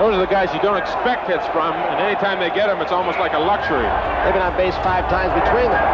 Those are the guys you don't expect hits from, and anytime they get them, it's almost like a luxury. They've been on base 5 times between them.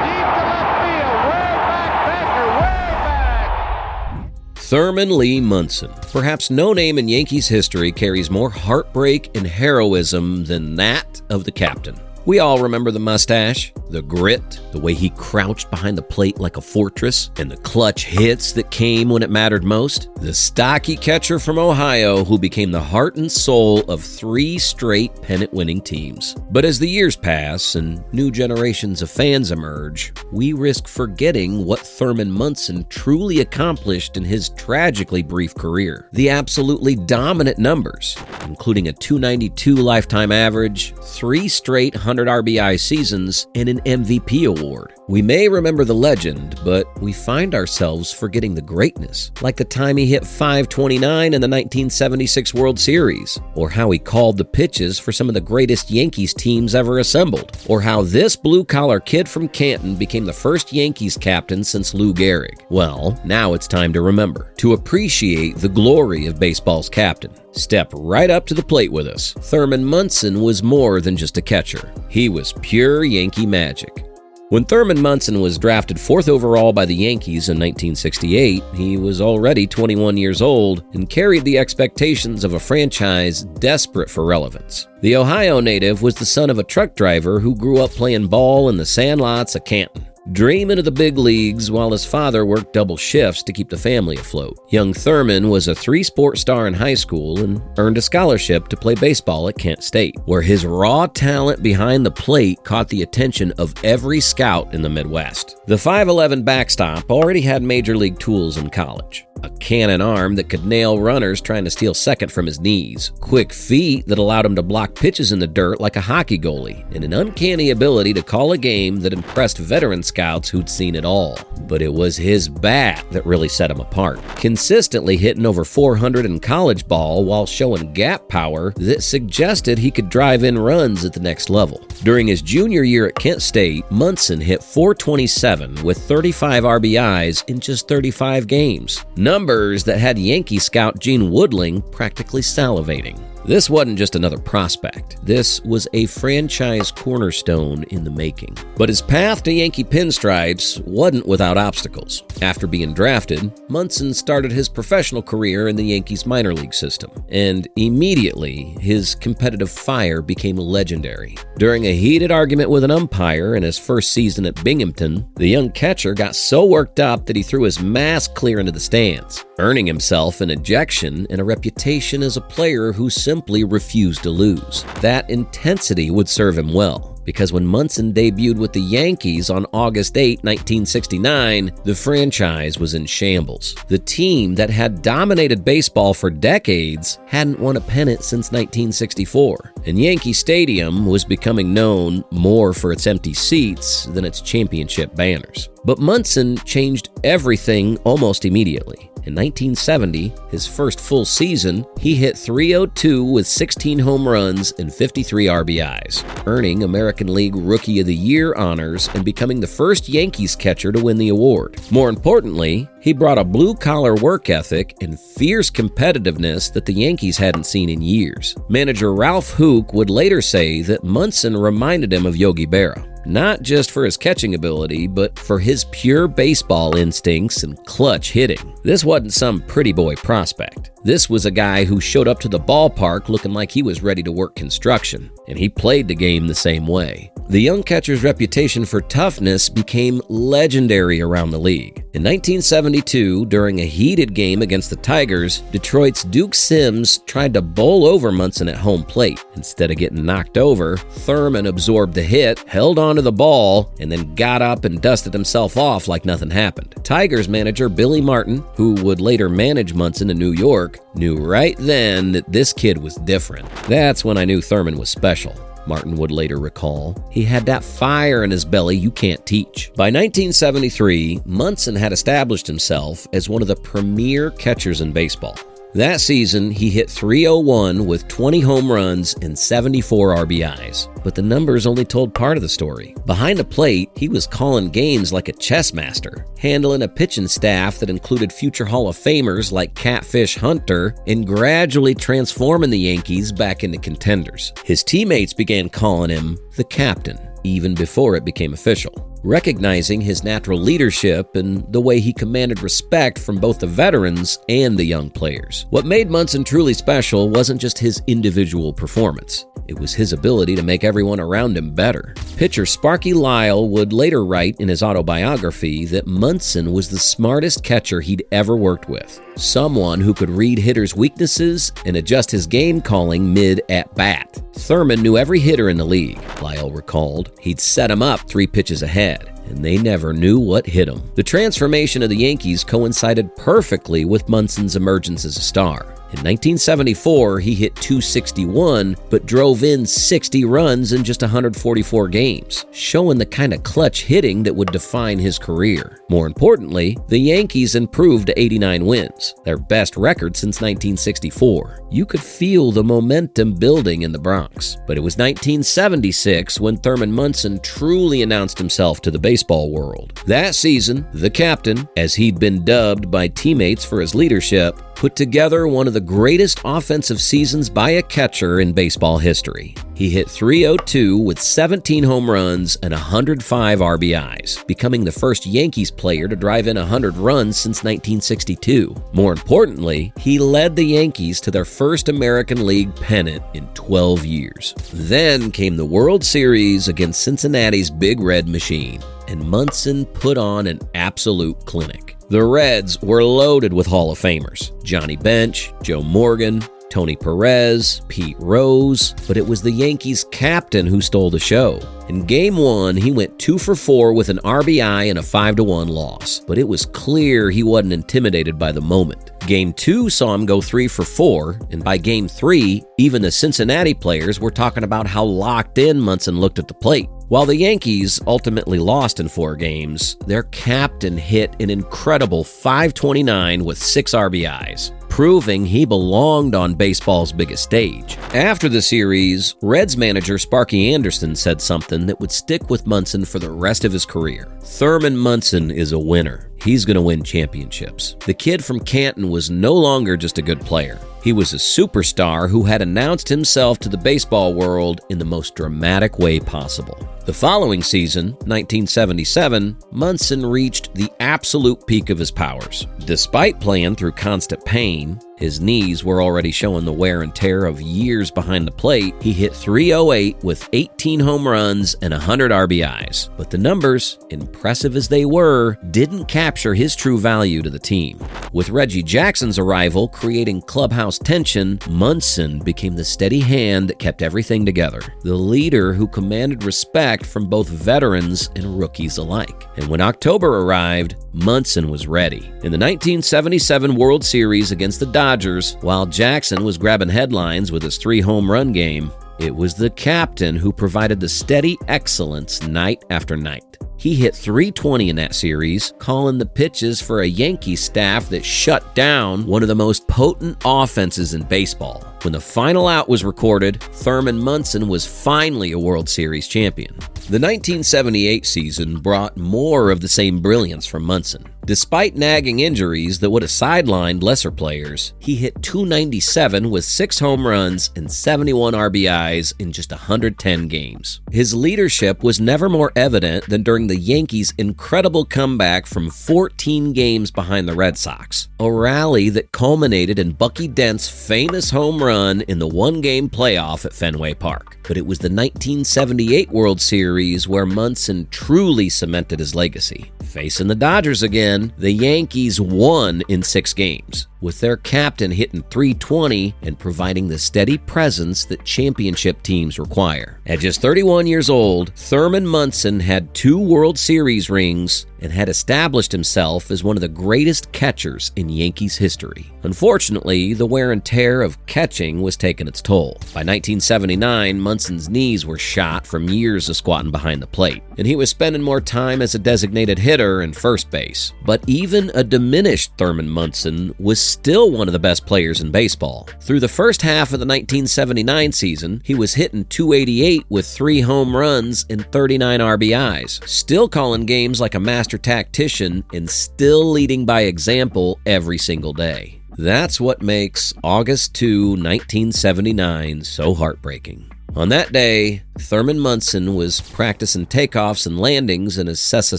Deep to left field, way back, Becker, way back! Thurman Lee Munson. Perhaps no name in Yankees history carries more heartbreak and heroism than that of the captain. We all remember the mustache, the grit, the way he crouched behind the plate like a fortress, and the clutch hits that came when it mattered most. The stocky catcher from Ohio who became the heart and soul of 3 straight pennant-winning teams. But as the years pass and new generations of fans emerge, we risk forgetting what Thurman Munson truly accomplished in his tragically brief career. The absolutely dominant numbers, including a .292 lifetime average, 3 straight 100 RBI seasons, and an MVP award. We may remember the legend, but we find ourselves forgetting the greatness, like the time he hit .529 in the 1976 World Series, or how he called the pitches for some of the greatest Yankees teams ever assembled, or how this blue-collar kid from Canton became the first Yankees captain since Lou Gehrig. Well, now it's time to remember, to appreciate the glory of baseball's captain. Step right up to the plate with us. Thurman Munson was more than just a catcher. He was pure Yankee magic. When Thurman Munson was drafted 4th overall by the Yankees in 1968, he was already 21 years old and carried the expectations of a franchise desperate for relevance. The Ohio native was the son of a truck driver who grew up playing ball in the sandlots of Canton, dreaming of the big leagues while his father worked double shifts to keep the family afloat. Young Thurman was a 3-sport star in high school and earned a scholarship to play baseball at Kent State, where his raw talent behind the plate caught the attention of every scout in the Midwest. The 5'11" backstop already had major league tools in college. A cannon arm that could nail runners trying to steal second from his knees, quick feet that allowed him to block pitches in the dirt like a hockey goalie, and an uncanny ability to call a game that impressed veteran scouts who'd seen it all. But it was his bat that really set him apart, consistently hitting over 400 in college ball while showing gap power that suggested he could drive in runs at the next level. During his junior year at Kent State, Munson hit .427 with 35 RBIs in just 35 games. Numbers that had Yankee scout Gene Woodling practically salivating. This wasn't just another prospect. This was a franchise cornerstone in the making. But his path to Yankee pinstripes wasn't without obstacles. After being drafted, Munson started his professional career in the Yankees minor league system, and immediately his competitive fire became legendary. During a heated argument with an umpire in his first season at Binghamton, the young catcher got so worked up that he threw his mask clear into the stands, earning himself an ejection and a reputation as a player who simply refused to lose. That intensity would serve him well, because when Munson debuted with the Yankees on August 8, 1969, the franchise was in shambles. The team that had dominated baseball for decades hadn't won a pennant since 1964, and Yankee Stadium was becoming known more for its empty seats than its championship banners. But Munson changed everything almost immediately. In 1970, his first full season, he hit .302 with 16 home runs and 53 RBIs, earning American League Rookie of the Year honors and becoming the first Yankees catcher to win the award. More importantly, he brought a blue-collar work ethic and fierce competitiveness that the Yankees hadn't seen in years. Manager Ralph Hook would later say that Munson reminded him of Yogi Berra, not just for his catching ability, but for his pure baseball instincts and clutch hitting. This wasn't some pretty boy prospect. This was a guy who showed up to the ballpark looking like he was ready to work construction, and he played the game the same way. The young catcher's reputation for toughness became legendary around the league. In 1972, during a heated game against the Tigers, Detroit's Duke Sims tried to bowl over Munson at home plate. Instead of getting knocked over, Thurman absorbed the hit, held onto the ball, and then got up and dusted himself off like nothing happened. Tigers manager Billy Martin, who would later manage Munson in New York, knew right then that this kid was different. That's when I knew Thurman was special. Martin would later recall. He had that fire in his belly you can't teach. By 1973, Munson had established himself as one of the premier catchers in baseball. That season, he hit .301 with 20 home runs and 74 RBIs. But the numbers only told part of the story. Behind the plate, he was calling games like a chess master, handling a pitching staff that included future Hall of Famers like Catfish Hunter, and gradually transforming the Yankees back into contenders. His teammates began calling him the Captain, even before it became official, recognizing his natural leadership and the way he commanded respect from both the veterans and the young players. What made Munson truly special wasn't just his individual performance. It was his ability to make everyone around him better. Pitcher Sparky Lyle would later write in his autobiography that Munson was the smartest catcher he'd ever worked with. Someone who could read hitters' weaknesses and adjust his game calling mid-at-bat. Thurman knew every hitter in the league, Lyle recalled. He'd set him up 3 pitches ahead, and they never knew what hit him. The transformation of the Yankees coincided perfectly with Munson's emergence as a star. In 1974, he hit .261, but drove in 60 runs in just 144 games, showing the kind of clutch hitting that would define his career. More importantly, the Yankees improved to 89 wins, their best record since 1964. You could feel the momentum building in the Bronx. But it was 1976 when Thurman Munson truly announced himself to the baseball world. That season, the Captain, as he'd been dubbed by teammates for his leadership, put together one of the greatest offensive seasons by a catcher in baseball history. He hit .302 with 17 home runs and 105 RBIs, becoming the first Yankees player to drive in 100 runs since 1962. More importantly, he led the Yankees to their first American League pennant in 12 years. Then came the World Series against Cincinnati's Big Red Machine, and Munson put on an absolute clinic. The Reds were loaded with Hall of Famers: Johnny Bench, Joe Morgan, Tony Perez, Pete Rose, but it was the Yankees captain who stole the show. In Game 1, he went 2 for 4 with an RBI and a 5-1 loss, but it was clear he wasn't intimidated by the moment. Game 2 saw him go 3 for 4, and by Game 3, even the Cincinnati players were talking about how locked in Munson looked at the plate. While the Yankees ultimately lost in 4 games, their captain hit an incredible .529 with 6 RBIs, proving he belonged on baseball's biggest stage. After the series, Reds manager Sparky Anderson said something that would stick with Munson for the rest of his career. Thurman Munson is a winner. He's going to win championships. The kid from Canton was no longer just a good player. He was a superstar who had announced himself to the baseball world in the most dramatic way possible. The following season, 1977, Munson reached the absolute peak of his powers. Despite playing through constant pain, his knees were already showing the wear and tear of years behind the plate. He hit .308 with 18 home runs and 100 RBIs. But the numbers, impressive as they were, didn't capture his true value to the team. With Reggie Jackson's arrival creating clubhouse tension, Munson became the steady hand that kept everything together, the leader who commanded respect from both veterans and rookies alike. And when October arrived, Munson was ready. In the 1977 World Series against the Dodgers, while Jackson was grabbing headlines with his 3-home run game, it was the captain who provided the steady excellence night after night. He hit .320 in that series, calling the pitches for a Yankees staff that shut down one of the most potent offenses in baseball. When the final out was recorded, Thurman Munson was finally a World Series champion. The 1978 season brought more of the same brilliance from Munson. Despite nagging injuries that would have sidelined lesser players, he hit .297 with 6 home runs and 71 RBIs in just 110 games. His leadership was never more evident than during the Yankees' incredible comeback from 14 games behind the Red Sox, a rally that culminated in Bucky Dent's famous home run in the 1-game playoff at Fenway Park. But it was the 1978 World Series where Munson truly cemented his legacy. Facing the Dodgers again, the Yankees won in 6 games, with their captain hitting .320 and providing the steady presence that championship teams require. At just 31 years old, Thurman Munson had 2 World Series rings and had established himself as one of the greatest catchers in Yankees history. Unfortunately, the wear and tear of catching was taking its toll. By 1979, Munson's knees were shot from years of squatting behind the plate, and he was spending more time as a designated hitter and first base. But even a diminished Thurman Munson was still one of the best players in baseball. Through the first half of the 1979 season, he was hitting .288 with 3 home runs and 39 RBIs, still calling games like a master tactician and still leading by example every single day. That's what makes August 2, 1979 so heartbreaking. On that day, Thurman Munson was practicing takeoffs and landings in his CESA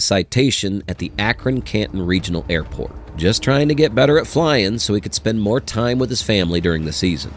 citation at the Akron-Canton Regional Airport, just trying to get better at flying so he could spend more time with his family during the season.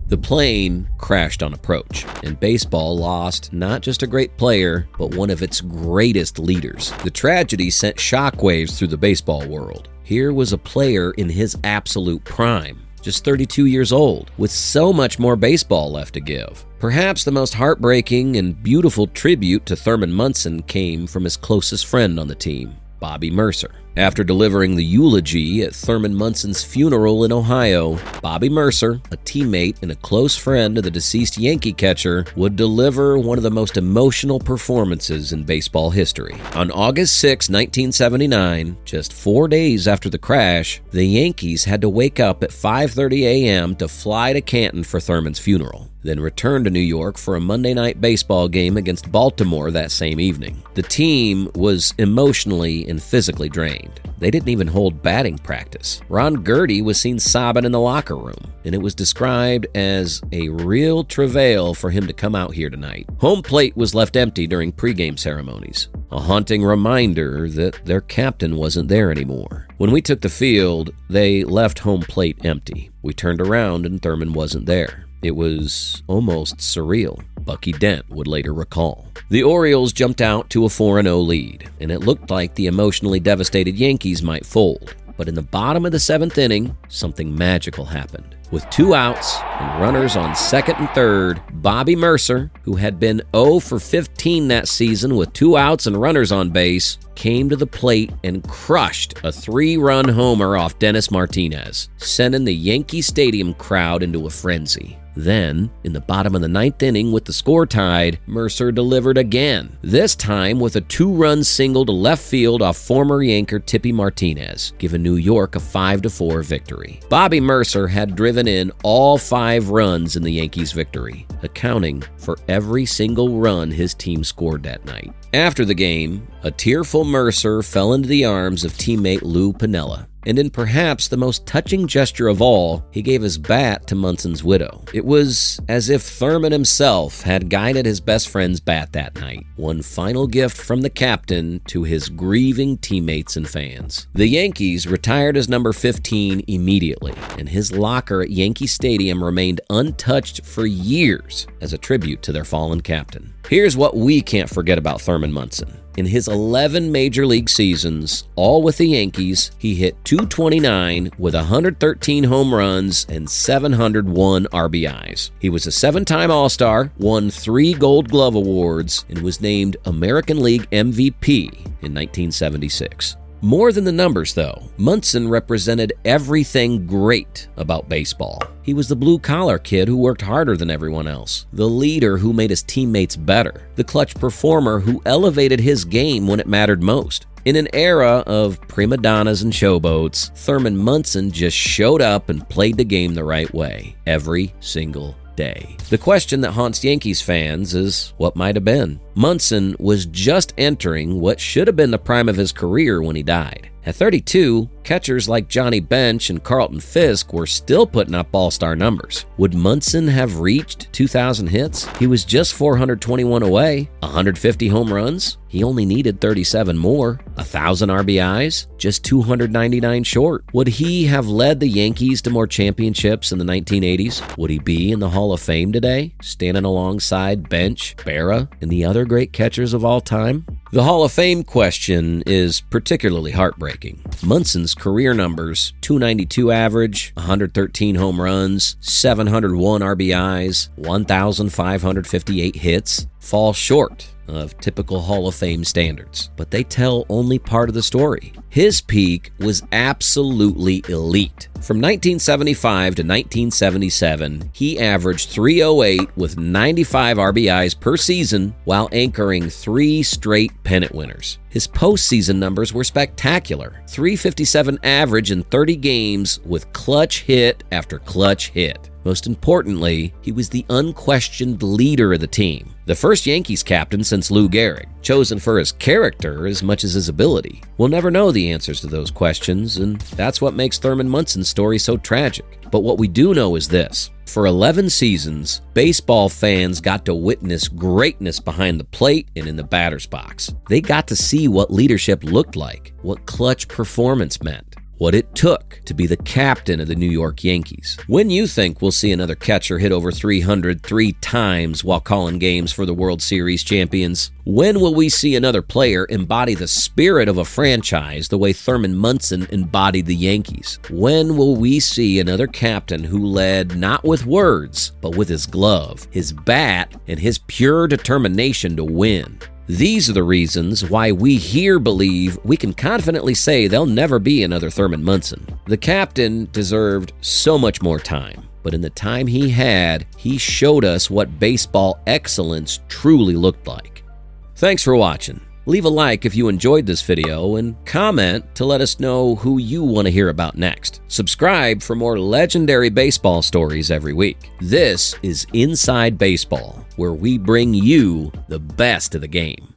The plane crashed on approach, and baseball lost not just a great player, but one of its greatest leaders. The tragedy sent shockwaves through the baseball world. Here was a player in his absolute prime, just 32 years old, with so much more baseball left to give. Perhaps the most heartbreaking and beautiful tribute to Thurman Munson came from his closest friend on the team, Bobby Murcer. After delivering the eulogy at Thurman Munson's funeral in Ohio, Bobby Murcer, a teammate and a close friend of the deceased Yankee catcher, would deliver one of the most emotional performances in baseball history. On August 6, 1979, just 4 days after the crash, the Yankees had to wake up at 5:30 a.m. to fly to Canton for Thurman's funeral, then return to New York for a Monday night baseball game against Baltimore that same evening. The team was emotionally and physically drained. They didn't even hold batting practice. Ron Gertie was seen sobbing in the locker room, and it was described as a real travail for him to come out here tonight. Home plate was left empty during pregame ceremonies, a haunting reminder that their captain wasn't there anymore. When we took the field, they left home plate empty. We turned around and Thurman wasn't there. It was almost surreal, Bucky Dent would later recall. The Orioles jumped out to a 4-0 lead, and it looked like the emotionally devastated Yankees might fold. But in the bottom of the 7th inning, something magical happened. With 2 outs and runners on second and third, Bobby Murcer, who had been 0 for 15 that season with 2 outs and runners on base, came to the plate and crushed a 3-run homer off Dennis Martinez, sending the Yankee Stadium crowd into a frenzy. Then, in the bottom of the 9th inning with the score tied, Murcer delivered again, this time with a 2-run single to left field off former Yanker Tippy Martinez, giving New York a 5-4 victory. Bobby Murcer had driven in all 5 runs in the Yankees' victory, accounting for every single run his team scored that night. After the game, a tearful Murcer fell into the arms of teammate Lou Piniella, and in perhaps the most touching gesture of all, he gave his bat to Munson's widow. It was as if Thurman himself had guided his best friend's bat that night, one final gift from the captain to his grieving teammates and fans. The Yankees retired his number 15 immediately, and his locker at Yankee Stadium remained untouched for years as a tribute to their fallen captain. Here's what we can't forget about Thurman Munson. In his 11 major league seasons, all with the Yankees, he hit .229 with 113 home runs and 701 RBIs. He was a 7-time All-Star, won 3 Gold Glove Awards, and was named American League MVP in 1976. More than the numbers, though, Munson represented everything great about baseball. He was the blue-collar kid who worked harder than everyone else, the leader who made his teammates better, the clutch performer who elevated his game when it mattered most. In an era of prima donnas and showboats, Thurman Munson just showed up and played the game the right way, every single day. The question that haunts Yankees fans is what might have been. Munson was just entering what should have been the prime of his career when he died. At 32, catchers like Johnny Bench and Carlton Fisk were still putting up all-star numbers. Would Munson have reached 2,000 hits? He was just 421 away, 150 home runs. He only needed 37 more, 1,000 RBIs, just 299 short. Would he have led the Yankees to more championships in the 1980s? Would he be in the Hall of Fame today, standing alongside Bench, Berra, and the other great catchers of all time? The Hall of Fame question is particularly heartbreaking. Munson's career numbers, .292 average, 113 home runs, 701 RBIs, 1,558 hits, fall short of typical Hall of Fame standards, but they tell only part of the story. His peak was absolutely elite. From 1975 to 1977, he averaged .308 with 95 RBIs per season while anchoring 3 straight pennant winners. His postseason numbers were spectacular. .357 average in 30 games with clutch hit after clutch hit. Most importantly, he was the unquestioned leader of the team. The first Yankees captain since Lou Gehrig, chosen for his character as much as his ability. We'll never know the answers to those questions, and that's what makes Thurman Munson's story so tragic. But what we do know is this. For 11 seasons, baseball fans got to witness greatness behind the plate and in the batter's box. They got to see what leadership looked like, what clutch performance meant, what it took to be the captain of the New York Yankees. When you think we'll see another catcher hit over 300 3 times while calling games for the World Series champions? When will we see another player embody the spirit of a franchise the way Thurman Munson embodied the Yankees? When will we see another captain who led not with words, but with his glove, his bat, and his pure determination to win? These are the reasons why we here believe we can confidently say there'll never be another Thurman Munson. The captain deserved so much more time, but in the time he had, he showed us what baseball excellence truly looked like. Thanks for watching. Leave a like if you enjoyed this video and comment to let us know who you want to hear about next. Subscribe for more legendary baseball stories every week. This is Inside Baseball, where we bring you the best of the game.